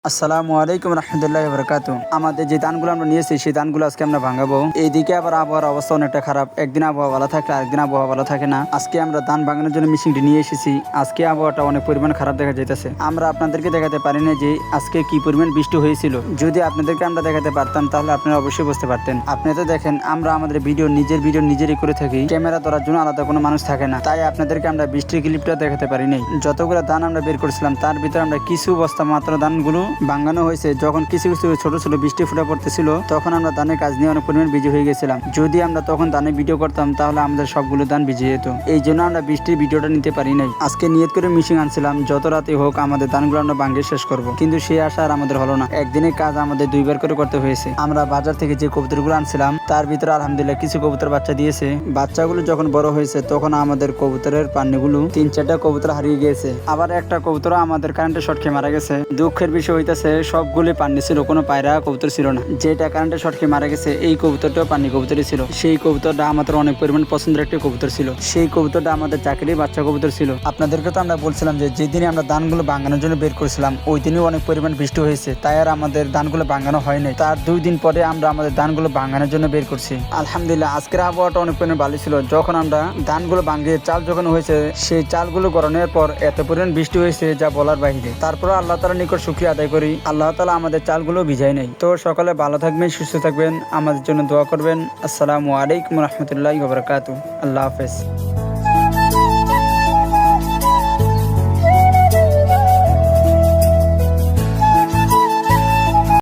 আসসালামু আলাইকুম রহমতুল্লাহি বরকাতু। আমাদের যে ধানগুলো আমরা নিয়েছি সেই ধানগুলো আজকে আমরা ভাঙাবো। এইদিকে আবার আবহাওয়ার অবস্থা অনেকটা খারাপ, একদিন আবহাওয়া ভালো থাকে আরেকদিন আবহাওয়া ভালো থাকে না। আজকে আমরা ধান ভাঙানোর জন্য মেশিনটি নিয়ে এসেছি। আজকে আবহাওয়াটা অনেক পরিমাণ খারাপ দেখা যাইতেছে। আমরা আপনাদেরকে দেখাতে পারি না যে আজকে কি পরিমাণ বৃষ্টি হয়েছিল। যদি আপনাদেরকে আমরা দেখাতে পারতাম তাহলে আপনারা অবশ্যই বুঝতে পারতেন। আপনি তো দেখেন আমরা আমাদের নিজের ভিডিও নিজেরই করে থাকি, ক্যামেরা ধরার জন্য আলাদা কোনো মানুষ থাকে না, তাই আপনাদেরকে আমরা বৃষ্টির ক্লিপটা দেখাতে পারি নাই। যতগুলো ধান আমরা বের করেছিলাম তার ভিতরে আমরা কিছু বস্তা মাত্র ধানগুলো ভাঙানো হয়েছে। যখন কিছু কিছু ছোট ছোট বৃষ্টি ফুটা পড়তেছিল তখন আমরা ধানের কাজ নিয়ে অনেক পরিমাণ বিজি হয়ে গেছিলাম। যদি আমরা তখন ধানের ভিডিও করতাম তাহলে আমাদের সবগুলো ধান ভিজে যেত। এই জন্য আমরা বৃষ্টির ভিডিওটা নিতে পারি নাই। আজকে নিয়ত করে মিশিং আনছিলাম যত রাতে হোক আমাদের ধানগুলো আমরা ভাঙিয়ে শেষ করব, কিন্তু সেই আশা আর আমাদের হলো না। একদিনের কাজ আমাদের দুইবার করে করতে হয়েছে। আমরা বাজার থেকে যে কবুতরগুলো আনছিলাম তার ভিতরে আলহামদুলিল্লাহ কিছু কবুতর বাচ্চা দিয়েছে। বাচ্চাগুলো যখন বড় হয়েছে তখন আমাদের কবুতরের পান্নিগুলো 3-4টা কবুতর হারিয়ে গিয়েছে। আবার একটা কবুতর আমাদের কারেন্টের শর্ট খেয়ে মারা গেছে। দুঃখের বিষয় হইতেছে সবগুলো পান্নি ছিল, কোনো পায়রা কবুতর ছিল না। যেটা কারেন্টের শর্ট খেয়ে মারা গেছে এই কবুতরটাও পান্নি কবুতরই ছিল। সেই কবুতরটা আমাদের অনেক পরিমাণ পছন্দের একটা কবুতর ছিল। সেই কবুতরটা আমাদের চাকরির বাচ্চা কবুতর ছিল। আপনাদেরকে তো আমরা বলছিলাম যে যেদিনে আমরা ধানগুলো ভাঙানোর জন্য বের করেছিলাম ওই দিনই অনেক পরিমাণ বৃষ্টি হয়েছে, তাই আর আমাদের ধানগুলো ভাঙানো হয় নাই। তার 2 দিন পরে আমরা আমাদের ধানগুলো ভাঙানোর জন্য বের করছি। আলহামদুলিল্লাহ আজকের আবহাওয়াটা অনেক পরিমাণ ভালো ছিল। যখন আমরা ধানগুলো ভাঙিয়ে চাল যখন হয়েছে সেই চালগুলো গড়ানোর পর এত পরিমাণ বৃষ্টি হয়েছে যা বলার বাইরে। তারপর আল্লাহ তাআলার নিকট শুকরিয়া আদায় করি, আল্লাহ তাআলা আমাদের চালগুলো ভিজায় নাই। তো সকালে ভালো থাকবেন, সুস্থ থাকবেন, আমাদের জন্য দোয়া করবেন। আসসালামু আলাইকুম রহমতুল্লাহি ওয়া বারাকাতুহু। আল্লাহ হাফেজ।